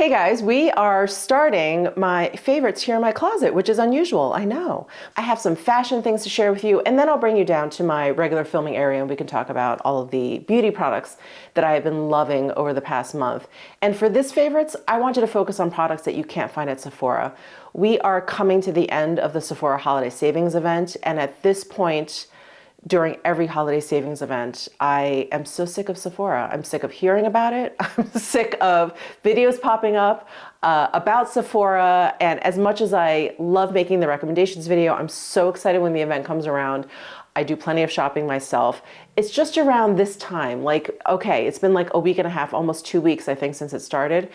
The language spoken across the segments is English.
Hey guys, we are starting my favorites here in my closet, which is unusual, I know. I have some fashion things to share with you, and then I'll bring you down to my regular filming area and we can talk about all of the beauty products that I have been loving over the past month. And for this favorites, I wanted to focus on products that you can't find at Sephora. We are coming to the end of the Sephora Holiday Savings event, and at this point, during every holiday savings event, I am so sick of Sephora. I'm sick of hearing about it. I'm sick of videos popping up about Sephora. And as much as I love making the recommendations video, I'm so excited when the event comes around. I do plenty of shopping myself. It's just around this time, like, okay, it's been like a week and a half, almost 2 weeks, I think, since it started.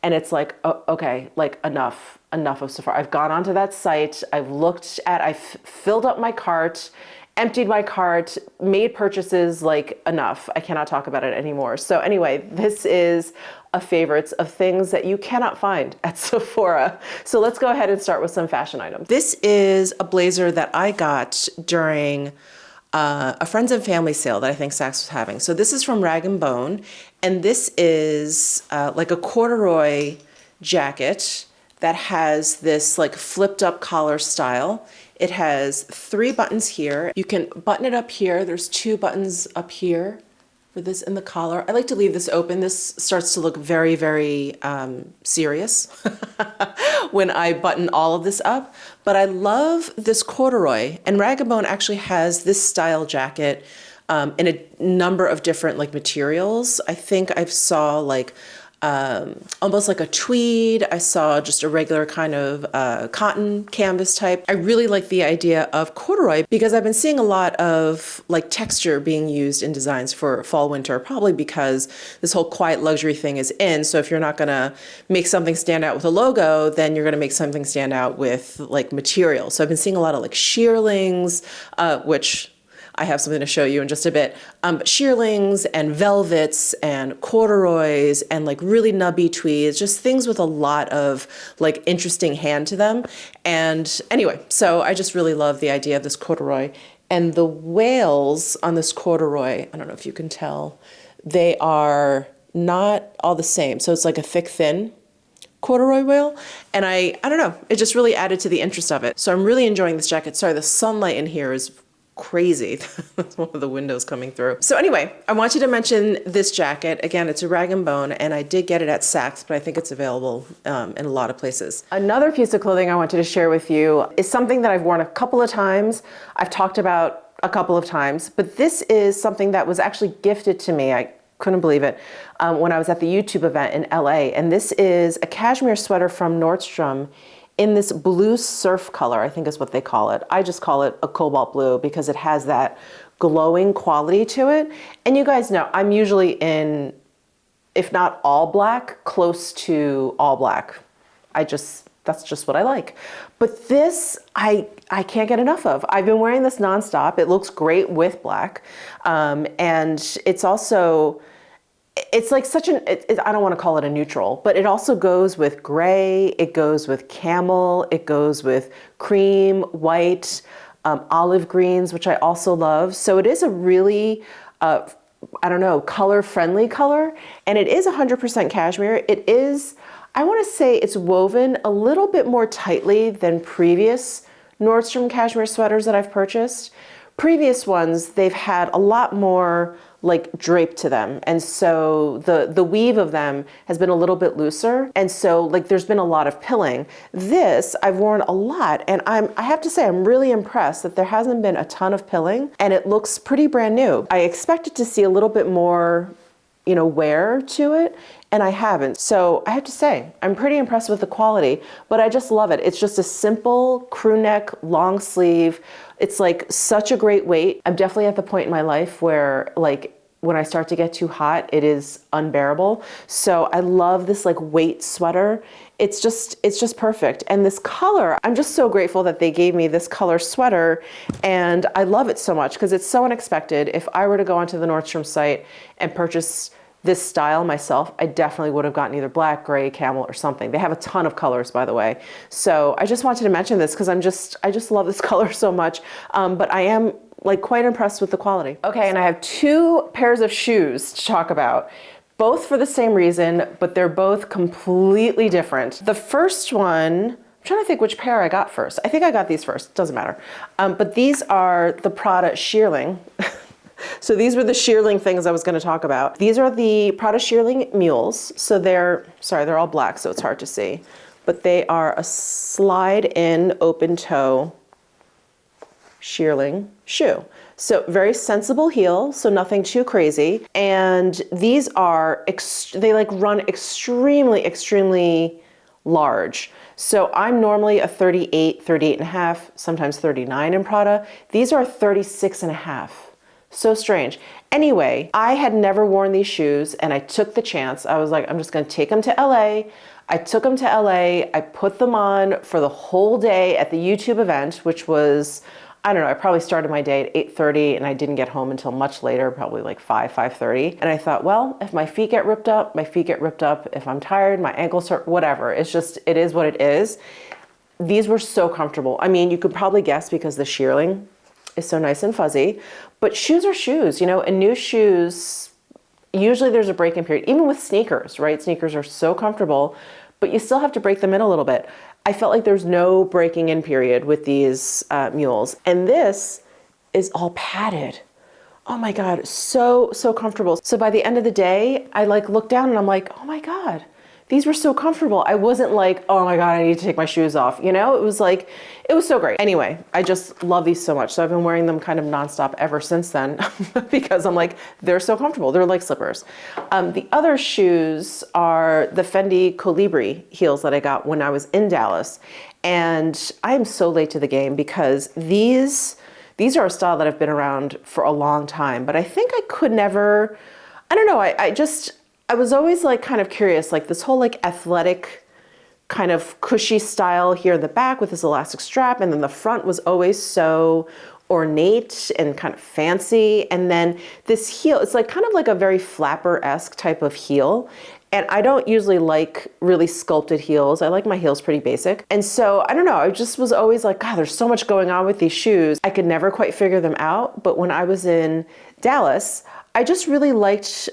And it's like, oh, okay, like enough of Sephora. I've gone onto that site. I've filled up my cart, emptied my cart, made purchases, like enough. I cannot talk about it anymore. So anyway, this is a favorites of things that you cannot find at Sephora. So let's go ahead and start with some fashion items. This is a blazer that I got during a friends and family sale that I think Saks was having. So this is from Rag & Bone, and this is like a corduroy jacket that has this like flipped up collar style. It has 3 buttons here. You can button it up here. There's 2 buttons up here for this in the collar. I like to leave this open. This starts to look very, very serious when I button all of this up. But I love this corduroy. And Rag & Bone actually has this style jacket in a number of different like materials. I think I saw like almost like a tweed. I saw just a regular kind of cotton canvas type. I really like the idea of corduroy because I've been seeing a lot of like texture being used in designs for fall, winter, probably because this whole quiet luxury thing is in. So if you're not gonna make something stand out with a logo, then you're gonna make something stand out with like material. So I've been seeing a lot of like shearlings, which I have something to show you in just a bit. Shearlings and velvets and corduroys and like really nubby tweeds, just things with a lot of like interesting hand to them. And anyway, so I just really love the idea of this corduroy. And the wales on this corduroy, I don't know if you can tell, they are not all the same. So it's like a thick, thin corduroy wale. And I don't know, it just really added to the interest of it. So I'm really enjoying this jacket. Sorry, the sunlight in here is crazy. That's one of the windows coming through. So anyway, I want you to mention this jacket. Again, it's a Rag & Bone, and I did get it at Saks, but I think it's available in a lot of places. Another piece of clothing I wanted to share with you is something that I've worn a couple of times. I've talked about a couple of times, but this is something that was actually gifted to me. I couldn't believe it when I was at the YouTube event in LA. And this is a cashmere sweater from Nordstrom in this blue surf color, I think is what they call it. I just call it a cobalt blue because it has that glowing quality to it. And you guys know, I'm usually in, if not all black, close to all black. That's just what I like. But this, I can't get enough of. I've been wearing this nonstop. It looks great with black. And it's also, it's like such an, I don't want to call it a neutral, but it also goes with gray, it goes with camel, it goes with cream, white, olive greens, which I also love. So it is a really, I don't know, color-friendly color, and it is 100% cashmere. It is, I want to say it's woven a little bit more tightly than previous Nordstrom cashmere sweaters that I've purchased. Previous ones, they've had a lot more like drape to them. And so the weave of them has been a little bit looser. And so like there's been a lot of pilling. This I've worn a lot, and I have to say I'm really impressed that there hasn't been a ton of pilling, and it looks pretty brand new. I expected to see a little bit more, you know, wear to it, and I haven't. So I have to say, I'm pretty impressed with the quality, but I just love it. It's just a simple crew neck, long sleeve. It's like such a great weight. I'm definitely at the point in my life where like when I start to get too hot, it is unbearable. So I love this like weight sweater. It's just perfect. And this color, I'm just so grateful that they gave me this color sweater, and I love it so much because it's so unexpected. If I were to go onto the Nordstrom site and purchase this style myself, I definitely would have gotten either black, gray, camel, or something. They have a ton of colors, by the way. So I just wanted to mention this because I just love this color so much. But I am like quite impressed with the quality. Okay, and I have 2 pairs of shoes to talk about. both for the same reason, but they're both completely different. The first one, I'm trying to think which pair I got first. I think I got these first, doesn't matter. But these are the Prada Shearling. So these were the shearling things I was going to talk about. These are the Prada Shearling mules. So they're all black, so it's hard to see. But they are a slide-in open toe shearling shoe. So very sensible heel, so nothing too crazy. And these are, they like run extremely, extremely large. So I'm normally a 38, 38 and a half, sometimes 39 in Prada. These are 36 and a half. So strange. Anyway, I had never worn these shoes and I took the chance. I was like, I'm just gonna take them to LA. I took them to LA. I put them on for the whole day at the YouTube event, which was, I don't know, I probably started my day at 8:30 and I didn't get home until much later, probably like 5:30. And I thought, well, if my feet get ripped up, my feet get ripped up. If I'm tired, my ankles hurt, whatever. It's just, it is what it is. These were so comfortable. I mean, you could probably guess because the shearling is so nice and fuzzy, but shoes are shoes, you know, and new shoes, usually there's a break-in period, even with sneakers, right? Sneakers are so comfortable, but you still have to break them in a little bit. I felt like there's no breaking in period with these mules. And this is all padded. Oh my God, so comfortable. So by the end of the day, I like looked down and I'm like, oh my God, these were so comfortable. I wasn't like, oh my God, I need to take my shoes off. You know, it was like, it was so great. Anyway, I just love these so much. So I've been wearing them kind of nonstop ever since then because I'm like, they're so comfortable. They're like slippers. The other shoes are the Fendi Colibri heels that I got when I was in Dallas. And I am so late to the game because these are a style that have been around for a long time, but I think I could never, I don't know, I was always like kind of curious, like this whole like athletic kind of cushy style here in the back with this elastic strap, and then the front was always so ornate and kind of fancy. And then this heel, it's like kind of like a very flapper-esque type of heel. And I don't usually like really sculpted heels. I like my heels pretty basic. And so I don't know, I just was always like, God, there's so much going on with these shoes. I could never quite figure them out. But when I was in Dallas, I just really liked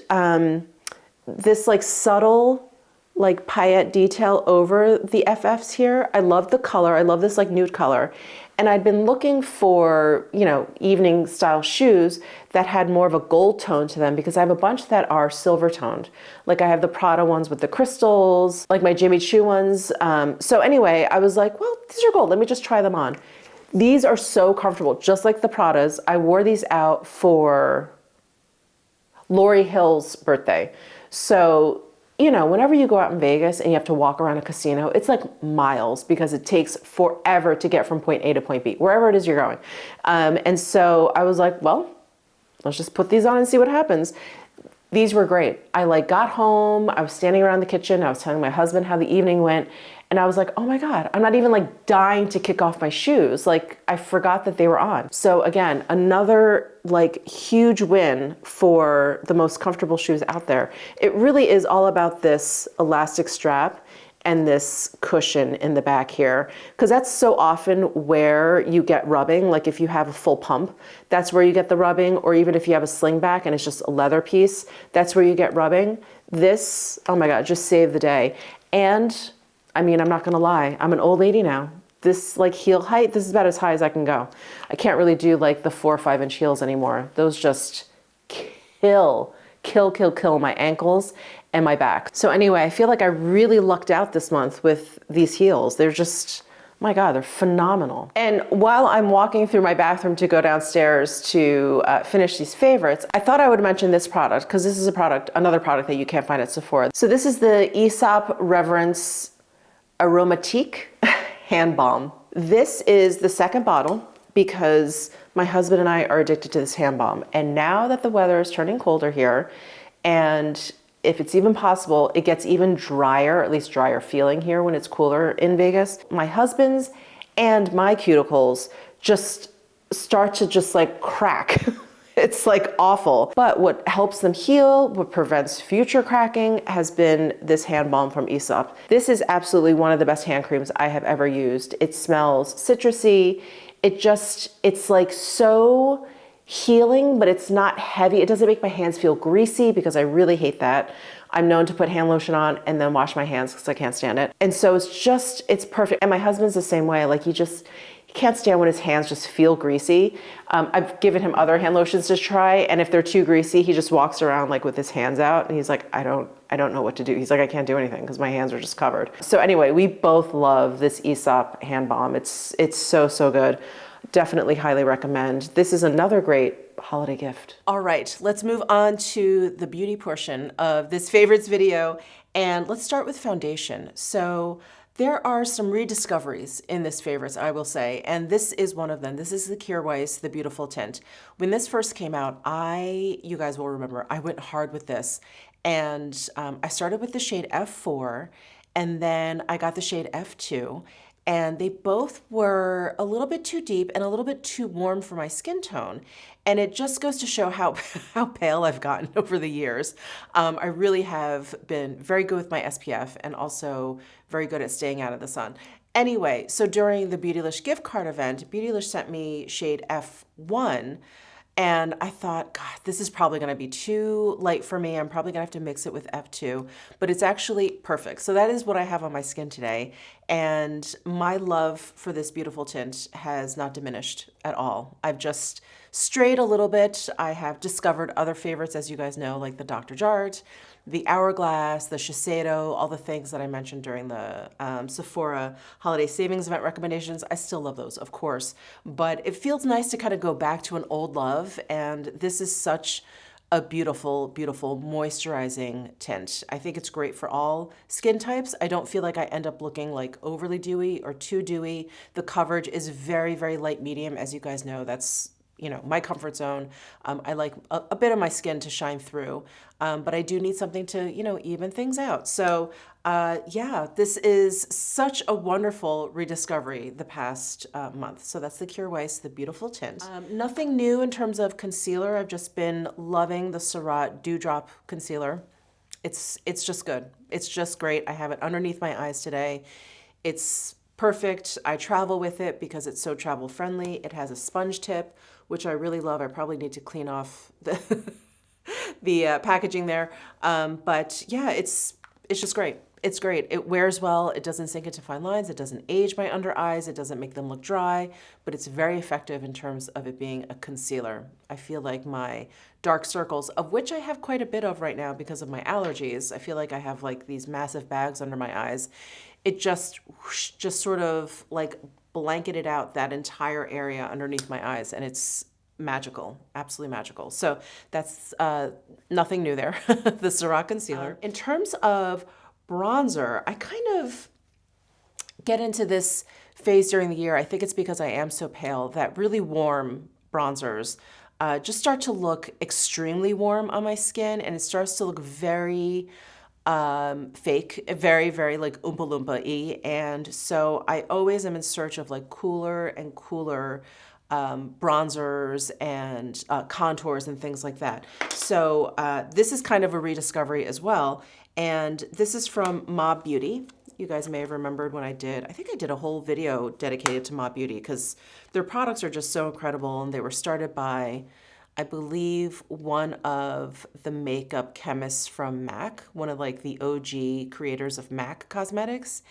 this like subtle like paillette detail over the FFs here. I love the color. I love this like nude color. And I'd been looking for, you know, evening style shoes that had more of a gold tone to them because I have a bunch that are silver toned. Like I have the Prada ones with the crystals, like my Jimmy Choo ones. So anyway, I was like, well, these are gold. Let me just try them on. These are so comfortable, just like the Pradas. I wore these out for Lauryn Hill's birthday. So, you know, whenever you go out in Vegas and you have to walk around a casino, it's like miles because it takes forever to get from point A to point B, wherever it is you're going. And so I was like, well, let's just put these on and see what happens. These were great. I like got home, I was standing around the kitchen, I was telling my husband how the evening went, and I was like, oh my God, I'm not even like dying to kick off my shoes. Like I forgot that they were on. So again, another like huge win for the most comfortable shoes out there. It really is all about this elastic strap and this cushion in the back here, because that's so often where you get rubbing. Like if you have a full pump, that's where you get the rubbing, or even if you have a sling back and it's just a leather piece, that's where you get rubbing. This, oh my God, just saved the day. And I mean, I'm not gonna lie, I'm an old lady now. This like heel height, this is about as high as I can go. I can't really do like the 4 or 5 inch heels anymore. Those just kill my ankles and my back. So anyway, I feel like I really lucked out this month with these heels. They're just, my God, they're phenomenal. And while I'm walking through my bathroom to go downstairs to finish these favorites, I thought I would mention this product because this is another product that you can't find at Sephora. So this is the Aesop Reverence Aromatique hand balm. This is the second bottle because my husband and I are addicted to this hand balm. And now that the weather is turning colder here, and if it's even possible, it gets even drier, at least drier feeling here when it's cooler in Vegas. My husband's and my cuticles just start to just like crack. It's like awful. But what helps them heal, what prevents future cracking, has been this hand balm from Aesop. This is absolutely one of the best hand creams I have ever used. It smells citrusy. It's like so healing, but it's not heavy. It doesn't make my hands feel greasy because I really hate that. I'm known to put hand lotion on and then wash my hands because I can't stand it. And so it's perfect. And my husband's the same way. Like he can't stand when his hands just feel greasy. I've given him other hand lotions to try, and if they're too greasy, he just walks around like with his hands out, and he's like, I don't know what to do. He's like, I can't do anything because my hands are just covered. So anyway, we both love this Aesop hand balm. It's so, so good. Definitely highly recommend. This is another great holiday gift. All right, let's move on to the beauty portion of this favorites video, and let's start with foundation. So there are some rediscoveries in this favorites, I will say, and this is one of them. This is the Pkwy, the beautiful tint. When this first came out, you guys will remember, I went hard with this, and I started with the shade F4, and then I got the shade F2, and they both were a little bit too deep and a little bit too warm for my skin tone. And it just goes to show how pale I've gotten over the years. I really have been very good with my SPF and also very good at staying out of the sun. Anyway, so during the Beautylish gift card event, Beautylish sent me shade F1, and I thought, God, this is probably gonna be too light for me. I'm probably gonna have to mix it with F2, but it's actually perfect. So that is what I have on my skin today. And my love for this beautiful tint has not diminished at all. I've just strayed a little bit. I have discovered other favorites, as you guys know, like the Dr. Jart, the Hourglass, the Shiseido, all the things that I mentioned during the Sephora holiday savings event recommendations. I still love those, of course, but it feels nice to kind of go back to an old love, and this is such a beautiful, beautiful moisturizing tint. I think it's great for all skin types. I don't feel like I end up looking like overly dewy or too dewy. The coverage is very, very light medium. As you guys know, that's my comfort zone. I like a bit of my skin to shine through, but I do need something to, even things out. So yeah, this is such a wonderful rediscovery the past month. So that's the Pkwy, the beautiful tint. Nothing new in terms of concealer. I've just been loving the Surratt Dewdrop Concealer. It's just good. It's just great. I have it underneath my eyes today. It's perfect. I travel with it because it's so travel friendly. It has a sponge tip, which I really love. I probably need to clean off the packaging there. But yeah, it's just great. It's great. It wears well. It doesn't sink into fine lines. It doesn't age my under eyes. It doesn't make them look dry, but it's very effective in terms of it being a concealer. I feel like my dark circles, of which I have quite a bit of right now because of my allergies, I feel like I have like these massive bags under my eyes. It just sort of like blanketed out that entire area underneath my eyes, and it's magical, absolutely magical. So that's nothing new there, the Surratt concealer. In terms of bronzer, I kind of get into this phase during the year. I think it's because I am so pale that really warm bronzers just start to look extremely warm on my skin, and it starts to look very fake, very, very like Oompa Loompa-y. And so I always am in search of like cooler and cooler bronzers and contours and things like that. So this is kind of a rediscovery as well. And this is from Mob Beauty. You guys may have remembered when I think I did a whole video dedicated to Mob Beauty because their products are just so incredible, and they were started by, I believe, one of the makeup chemists from MAC, one of like the OG creators of MAC Cosmetics.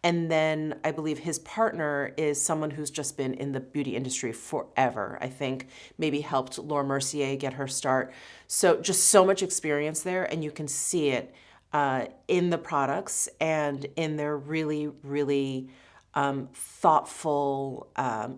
And then I believe his partner is someone who's just been in the beauty industry forever. I think maybe helped Laura Mercier get her start. So just so much experience there, and you can see it in the products and in their really, really thoughtful,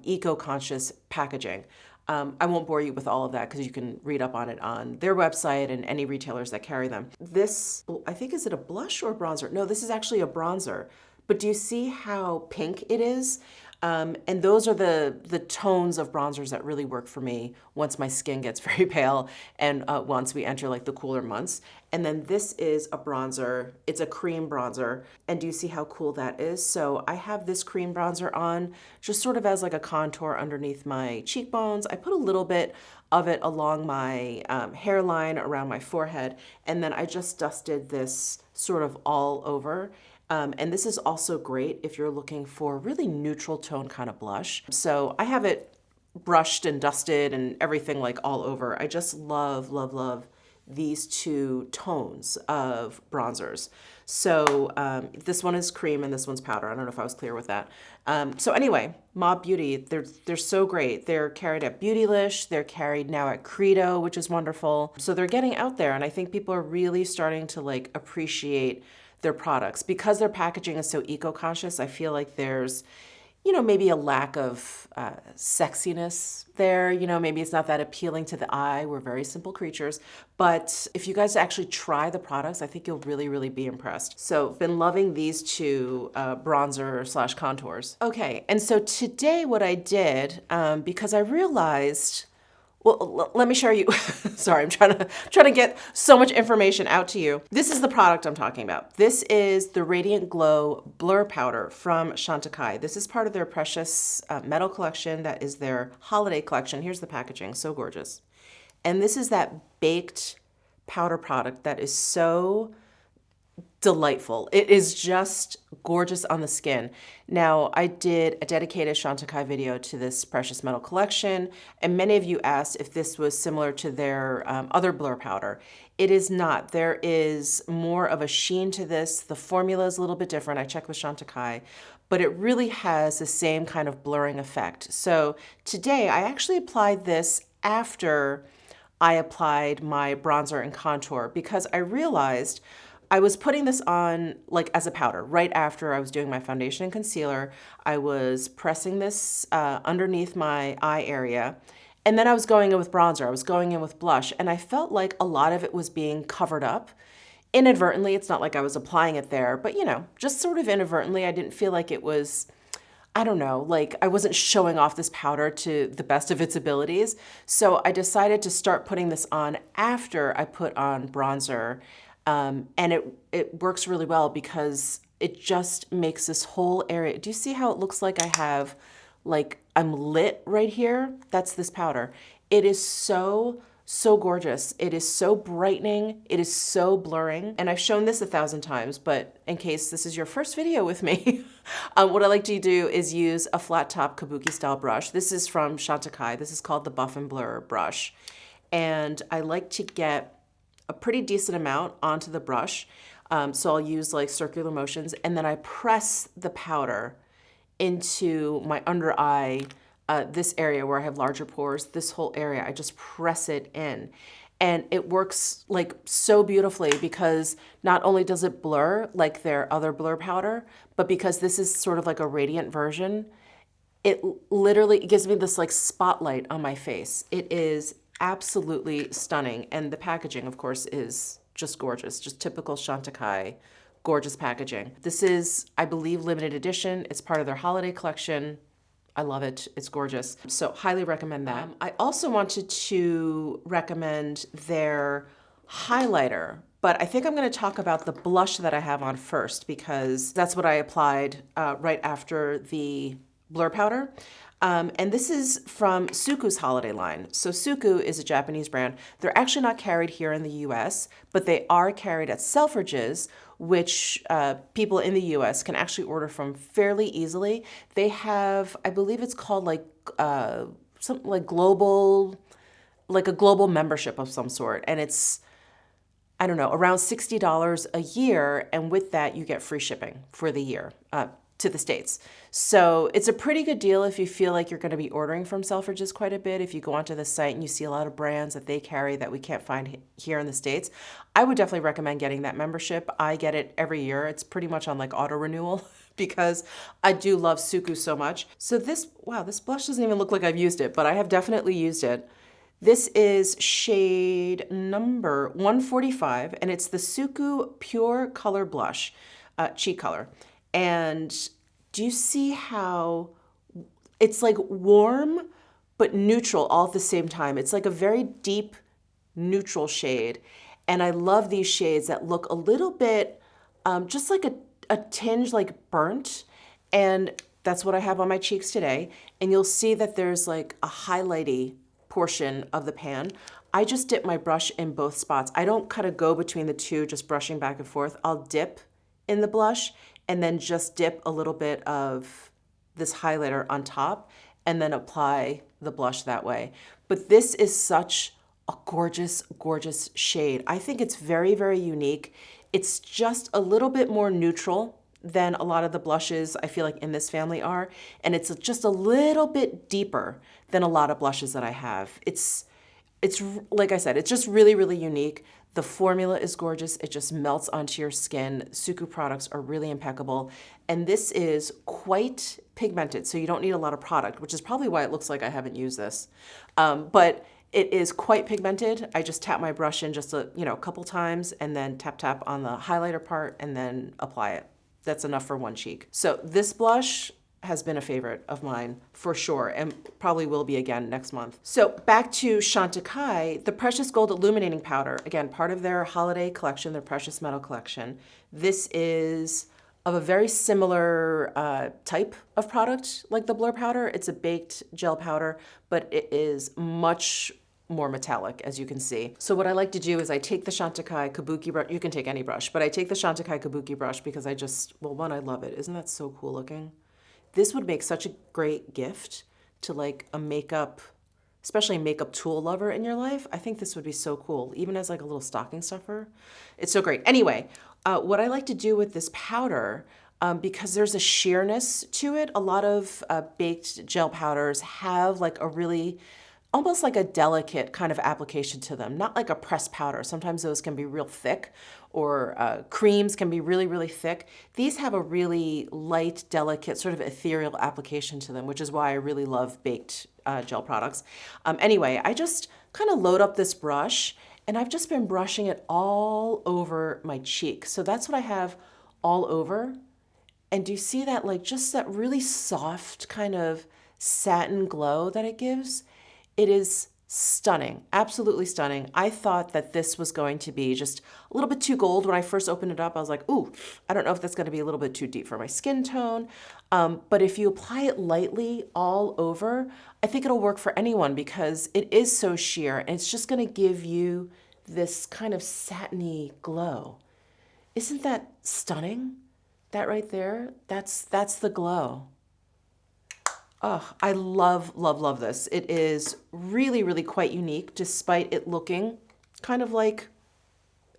eco-conscious packaging. I won't bore you with all of that because you can read up on it on their website and any retailers that carry them. This, I think, is it a blush or a bronzer? No, this is actually a bronzer. But do you see how pink it is? And those are the tones of bronzers that really work for me once my skin gets very pale and once we enter like the cooler months. And then this is a bronzer. It's a cream bronzer. And do you see how cool that is? So I have this cream bronzer on just sort of as like a contour underneath my cheekbones. I put a little bit of it along my hairline, around my forehead, and then I just dusted this sort of all over. And this is also great if you're looking for really neutral tone kind of blush. So I have it brushed and dusted and everything like all over. I just love, love, love these two tones of bronzers. So this one is cream and this one's powder. I don't know if I was clear with that. So anyway, Mob Beauty, they're so great. They're carried at Beautylish. They're carried now at Credo, which is wonderful. So they're getting out there, and I think people are really starting to like appreciate their products. Because their packaging is so eco-conscious, I feel like there's, you know, maybe a lack of sexiness there. You know, maybe it's not that appealing to the eye. We're very simple creatures. But if you guys actually try the products, I think you'll really, really be impressed. So been loving these two bronzer slash contours. Okay, and so today what I did, because I realized, well, let me show you. Sorry, I'm trying to get so much information out to you. This is the product I'm talking about. This is the Radiant Glow Blur Powder from Chantecaille. This is part of their Precious Metal collection. That is their holiday collection. Here's the packaging, so gorgeous. And this is that baked powder product that is so delightful. It is just gorgeous on the skin. Now, I did a dedicated Chantecaille video to this Precious Metal collection, and many of you asked if this was similar to their other blur powder. It is not. There is more of a sheen to this. The formula is a little bit different. I checked with Chantecaille, but it really has the same kind of blurring effect. So today, I actually applied this after I applied my bronzer and contour because I realized I was putting this on like as a powder right after I was doing my foundation and concealer. I was pressing this underneath my eye area, and then I was going in with bronzer. I was going in with blush, and I felt like a lot of it was being covered up inadvertently. It's not like I was applying it there, but you know, just sort of inadvertently. I didn't feel like it was, I don't know, like I wasn't showing off this powder to the best of its abilities. So I decided to start putting this on after I put on bronzer. And it works really well because it just makes this whole area. Do you see how it looks like I have, like I'm lit right here? That's this powder. It is so, so gorgeous. It is so brightening. It is so blurring. And I've shown this 1,000 times, but in case this is your first video with me, what I like to do is use a flat top kabuki style brush. This is from Chantecaille. This is called the Buff and Blur brush. And I like to get a pretty decent amount onto the brush. So I'll use like circular motions, and then I press the powder into my under eye, this area where I have larger pores, this whole area, I just press it in. And it works like so beautifully because not only does it blur like their other blur powder, but because this is sort of like a radiant version, it literally gives me this like spotlight on my face. It is absolutely stunning. And the packaging, of course, is just gorgeous, just typical Chantecaille, gorgeous packaging. This is, I believe, limited edition. It's part of their holiday collection. I love it. It's gorgeous. So highly recommend that. I also wanted to recommend their highlighter, but I think I'm going to talk about the blush that I have on first because that's what I applied right after the blur powder. And this is from Suku's holiday line. So Suku is a Japanese brand. They're actually not carried here in the US, but they are carried at Selfridges, which people in the US can actually order from fairly easily. They have, I believe it's called like something like global, like a global membership of some sort. And it's, I don't know, around $60 a year. And with that, you get free shipping for the year. To the States. So it's a pretty good deal if you feel like you're going to be ordering from Selfridges quite a bit. If you go onto the site and you see a lot of brands that they carry that we can't find here in the States, I would definitely recommend getting that membership. I get it every year. It's pretty much on like auto renewal because I do love Suku so much. So this, wow, this blush doesn't even look like I've used it, but I have definitely used it. This is shade number 145, and it's the Suku Pure Color Blush, cheek color. And do you see how it's like warm but neutral all at the same time? It's like a very deep neutral shade. And I love these shades that look a little bit just like a tinge like burnt. And that's what I have on my cheeks today. And you'll see that there's like a highlighty portion of the pan. I just dip my brush in both spots. I don't kind of go between the two, just brushing back and forth. I'll dip in the blush and then just dip a little bit of this highlighter on top. and then apply the blush that way. But this is such a gorgeous, gorgeous shade. I think it's very, very unique. It's just a little bit more neutral than a lot of the blushes I feel like in this family are. And it's just a little bit deeper than a lot of blushes that I have. It's like I said, it's just really, really unique. The formula is gorgeous. It just melts onto your skin. Suku products are really impeccable. And this is quite pigmented, so you don't need a lot of product, which is probably why it looks like I haven't used this. But it is quite pigmented. I just tap my brush in just a couple times and then tap tap on the highlighter part and then apply it. That's enough for one cheek. So this blush has been a favorite of mine for sure, and probably will be again next month. So back to Chantecaille, the Precious Gold Illuminating Powder, again, part of their holiday collection, their Precious Metal collection. This is of a very similar type of product like the Blur Powder. It's a baked gel powder, but it is much more metallic, as you can see. So what I like to do is I take the Chantecaille Kabuki brush, you can take any brush, but I take the Chantecaille Kabuki brush because one, I love it. Isn't that so cool looking? This would make such a great gift to like a makeup, especially a makeup tool lover in your life. I think this would be so cool, even as like a little stocking stuffer. It's so great. Anyway, what I like to do with this powder, because there's a sheerness to it, a lot of baked gel powders have like a really, almost like a delicate kind of application to them, not like a pressed powder. Sometimes those can be real thick, or creams can be really, really thick. These have a really light, delicate, sort of ethereal application to them, which is why I really love baked gel products. Anyway, I just kind of load up this brush, and I've just been brushing it all over my cheek. So that's what I have all over. And do you see that, like just that really soft kind of satin glow that it gives? It is stunning, absolutely stunning. I thought that this was going to be just a little bit too gold. When I first opened it up, I was like, ooh, I don't know if that's going to be a little bit too deep for my skin tone. But if you apply it lightly all over, I think it'll work for anyone because it is so sheer and it's just going to give you this kind of satiny glow. Isn't that stunning? That right there, that's the glow. Oh, I love, love, love this. It is really, really quite unique, despite it looking kind of like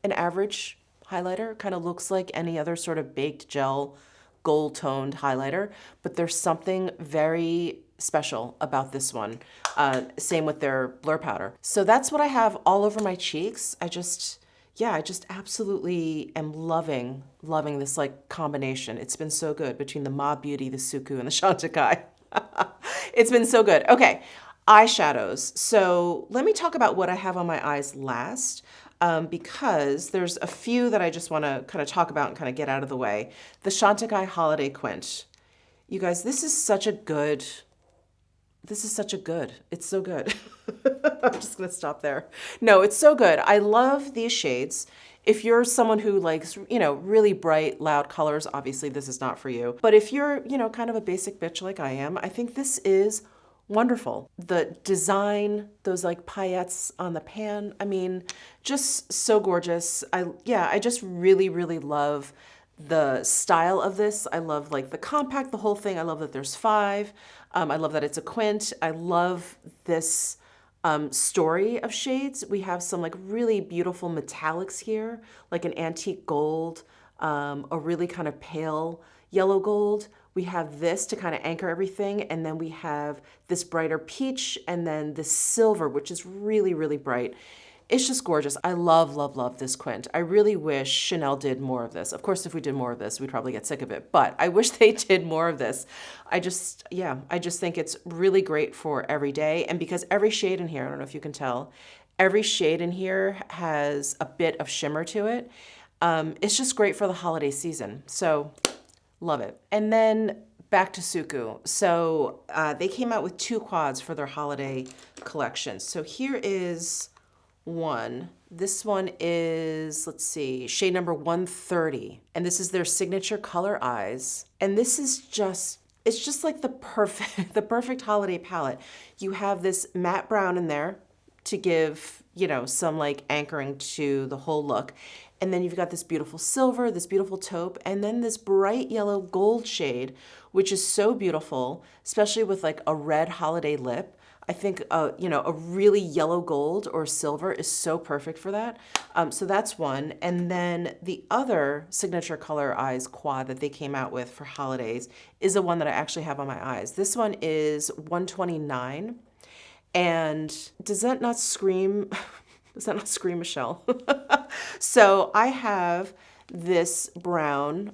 an average highlighter. Kind of looks like any other sort of baked gel, gold-toned highlighter. But there's something very special about this one. Same with their Blur Powder. So that's what I have all over my cheeks. I just absolutely am loving this like combination. It's been so good between the Ma Beauty, the Suku, and the Chantecaille. It's been so good. Okay, eyeshadows. So let me talk about what I have on my eyes last, because there's a few that I just want to kind of talk about and kind of get out of the way. The Chantecaille Holiday Quint. You guys, this is such a good. It's so good. I'm just going to stop there. No, it's so good. I love these shades. If you're someone who likes, really bright, loud colors, obviously this is not for you. But if you're, kind of a basic bitch like I am, I think this is wonderful. The design, those like paillettes on the pan, I mean, just so gorgeous. I just really, really love the style of this. I love like the compact, the whole thing. I love that there's 5. I love that it's a quint. I love this story of shades. We have some like really beautiful metallics here, like an antique gold, a really kind of pale yellow gold. We have this to kind of anchor everything. And then we have this brighter peach and then this silver, which is really, really bright. It's just gorgeous. I love, love, love this quint. I really wish Chanel did more of this. Of course, if we did more of this, we'd probably get sick of it, but I wish they did more of this. I just think it's really great for every day. And because every shade in here, I don't know if you can tell, every shade in here has a bit of shimmer to it. It's just great for the holiday season. So love it. And then back to Suku. So they came out with 2 quads for their holiday collection. So here is one. This one is, let's see, shade number 130. And this is their signature color eyes. And this is it's just like the perfect holiday palette. You have this matte brown in there to give, some like anchoring to the whole look. And then you've got this beautiful silver, this beautiful taupe, and then this bright yellow gold shade, which is so beautiful, especially with like a red holiday lip. I think, you know, a really yellow gold or silver is so perfect for that. So that's one. And then the other signature color eyes quad that they came out with for holidays is the one that I actually have on my eyes. This one is 129. And does that not scream, does that not scream Michelle? So I have this brown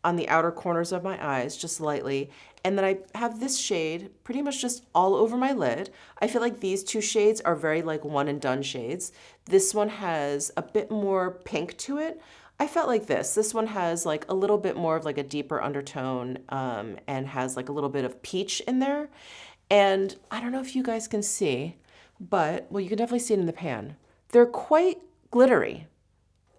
on the outer corners of my eyes, just lightly. And then I have this shade pretty much just all over my lid. I feel like these two shades are very like one and done shades. This one has a bit more pink to it. I felt like this one has like a little bit more of like a deeper undertone and has like a little bit of peach in there. And I don't know if you guys can see, but, well, you can definitely see it in the pan. They're quite glittery.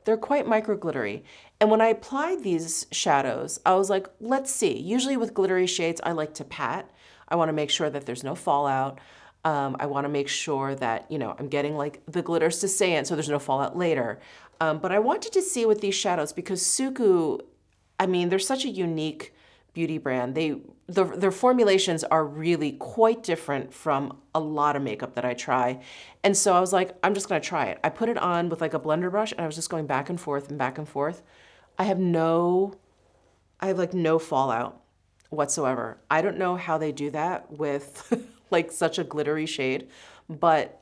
They're quite micro glittery. And when I applied these shadows, I was like, let's see. Usually with glittery shades, I like to pat. I want to make sure that there's no fallout. I want to make sure that, you know, I'm getting like the glitters to stay in so there's no fallout later. But I wanted to see with these shadows because Suku, I mean, they're such a unique beauty brand. Their formulations are really quite different from a lot of makeup that I try. And so I was like, I'm just gonna try it. I put it on with like a blender brush and I was just going back and forth and back and forth. I have like no fallout whatsoever. I don't know how they do that with like such a glittery shade, but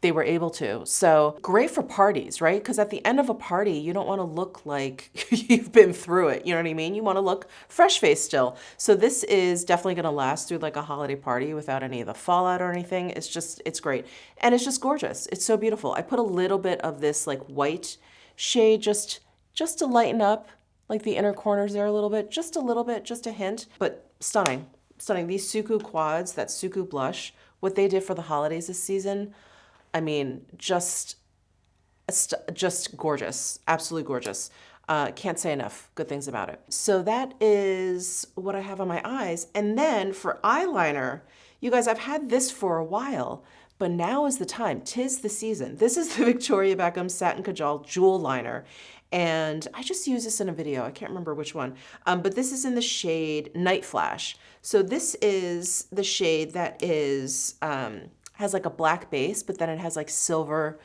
they were able to. So great for parties, right? Because at the end of a party, you don't want to look like you've been through it. You know what I mean? You want to look fresh-faced still. So this is definitely going to last through like a holiday party without any of the fallout or anything. It's great. And it's just gorgeous. It's so beautiful. I put a little bit of this like white shade just to lighten up like the inner corners there a little bit, just a hint, but stunning. Stunning. These Suku quads, that Suku blush, what they did for the holidays this season, I mean, just gorgeous, absolutely gorgeous. Can't say enough good things about it. So that is what I have on my eyes. And then for eyeliner, you guys, I've had this for a while, but now is the time. 'Tis the season. This is the Victoria Beckham Satin Kajal Jewel Liner. And I just used this in a video. I can't remember which one. But this is in the shade Night Flash. So this is the shade that is... has like a black base, but then it has like silver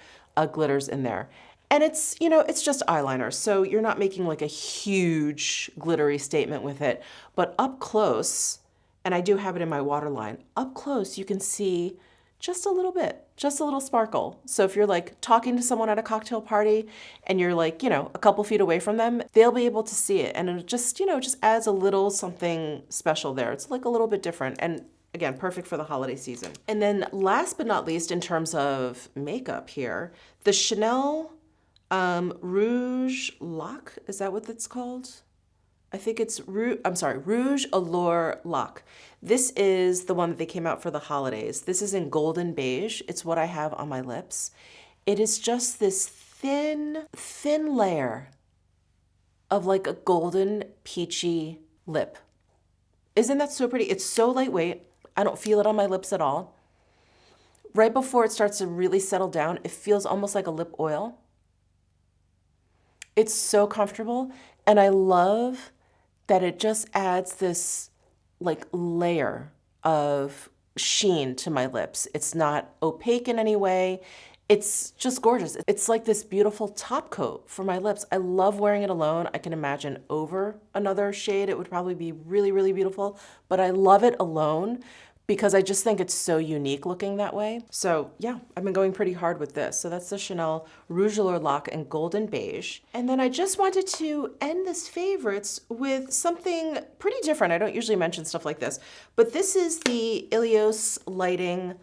glitters in there. And it's, you know, it's just eyeliner. So you're not making like a huge glittery statement with it. But up close, and I do have it in my waterline, up close you can see just a little bit, just a little sparkle. So if you're like talking to someone at a cocktail party and you're like, you know, a couple feet away from them, they'll be able to see it. And it just, you know, just adds a little something special there. It's like a little bit different. And again, perfect for the holiday season. And then last but not least, in terms of makeup here, the Chanel Rouge Lock, is that what it's called? I think it's Rouge Allure Lock. This is the one that they came out for the holidays. This is in golden beige. It's what I have on my lips. It is just this thin layer of like a golden peachy lip. Isn't that so pretty? It's so lightweight. I don't feel it on my lips at all. Right before it starts to really settle down, it feels almost like a lip oil. It's so comfortable, and I love that it just adds this like layer of sheen to my lips. It's not opaque in any way. It's just gorgeous. It's like this beautiful top coat for my lips. I love wearing it alone. I can imagine over another shade, it would probably be really, really beautiful, but I love it alone because I just think it's so unique looking that way. So yeah, I've been going pretty hard with this. So that's the Chanel Rouge Allure Lock in golden beige. And then I just wanted to end this favorites with something pretty different. I don't usually mention stuff like this, but this is the Ilios Lighting,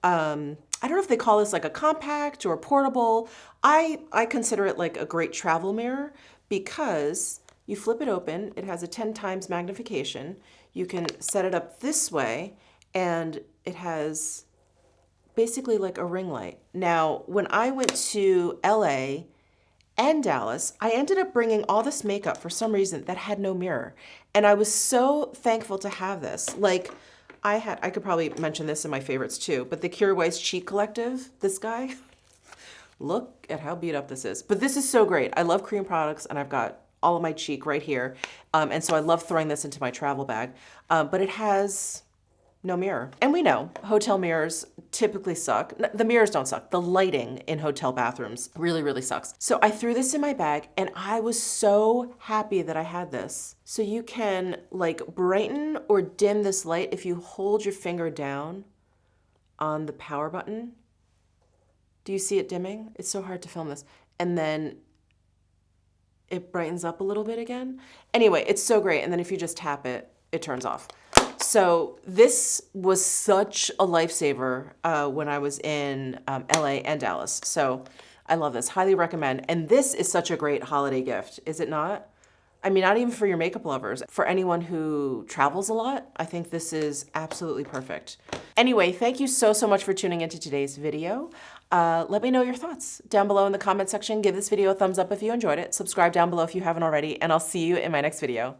I don't know if they call this like a compact or portable. I consider it like a great travel mirror because you flip it open, it has a 10 times magnification. You can set it up this way and it has basically like a ring light. Now, when I went to LA and Dallas, I ended up bringing all this makeup for some reason that had no mirror. And I was so thankful to have this. Like, I could probably mention this in my favorites too, but the Cure Wise Cheek Collective, this guy, Look at how beat up this is. But this is so great. I love cream products, and I've got all of my cheek right here. And so I love throwing this into my travel bag. But it has no mirror. And we know hotel mirrors typically suck. The mirrors don't suck. The lighting in hotel bathrooms really, really sucks. So I threw this in my bag, and I was so happy that I had this. So you can like brighten or dim this light if you hold your finger down on the power button. Do you see it dimming? It's so hard to film this. And then it brightens up a little bit again. Anyway, it's so great. And then if you just tap it, it turns off. So this was such a lifesaver when I was in LA and Dallas. So I love this, highly recommend. And this is such a great holiday gift, is it not? I mean, not even for your makeup lovers. For anyone who travels a lot, I think this is absolutely perfect. Anyway, thank you so much for tuning into today's video. Let me know your thoughts down below in the comment section. Give this video a thumbs up if you enjoyed it. Subscribe down below if you haven't already, and I'll see you in my next video.